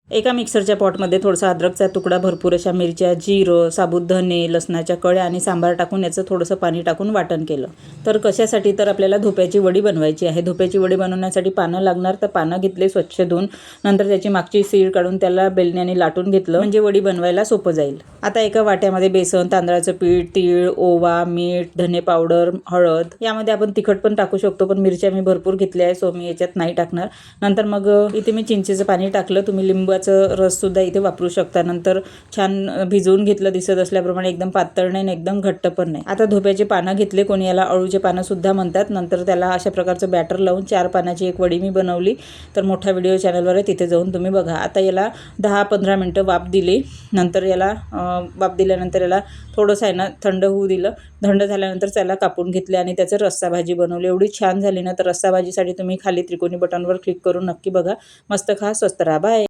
एका मिक्सरच्या पॉटमध्ये थोडासा अद्रकचा तुकडा, भरपूर अशा मिरच्या, जिरं, साबुत धने, लसणाच्या कळ्या आणि सांबार टाकून याचं थोडंसं पाणी टाकून वाटण केलं. तर कशासाठी, तर आपल्याला धोप्याची वडी बनवायची आहे. धोप्याची वडी बनवण्यासाठी पानं लागणार. तर पानं घेतले स्वच्छ धुवून, नंतर त्याची मागची सीळ काढून त्याला बेलण्याने लाटून घेतलं, म्हणजे वडी बनवायला सोपं जाईल. आता एका वाट्यामध्ये बेसन, तांदळाचं पीठ, तीळ, ओवा, मीठ, धने पावडर, हळद, यामध्ये आपण तिखट पण टाकू शकतो, पण मिरच्या मी भरपूर घेतल्या आहे सो मी याच्यात नाही टाकणार. नंतर मग इथे मी चिंचेचं पाणी टाकलं. तुम्ही लिंबाचं रससुद्धा इथे वापरू शकता. नंतर छान भिजवून घेतलं, दिसत असल्याप्रमाणे एकदम पातळ नाही एकदम घट्ट पण नाही. आता धोप्याचे पानं घेतले, कोणी याला अळूचे पानं सुद्धा म्हणतात. नंतर त्याला अशा प्रकारचं बॅटर लावून 4 पानाची एक वडी मी बनवली. तर मोठा व्हिडिओ चॅनलवर आहे, तिथे जाऊन तुम्ही बघा. आता याला 10-15 मिनटं वाफ दिली. नंतर याला वाफ दिल्यानंतर याला थोडंसं आहे ना थंड होऊ दिलं. थंड झाल्यानंतर त्याला कापून घेतले आणि त्याचं रस्सा भाजी बनवली. एवढी छान झाली ना. तर रस्सा भाजीसाठी तुम्ही खाली त्रिकोणी बटनवर क्लिक करून नक्की बघा. मस्त खा, स्वस्त राहा. बाय.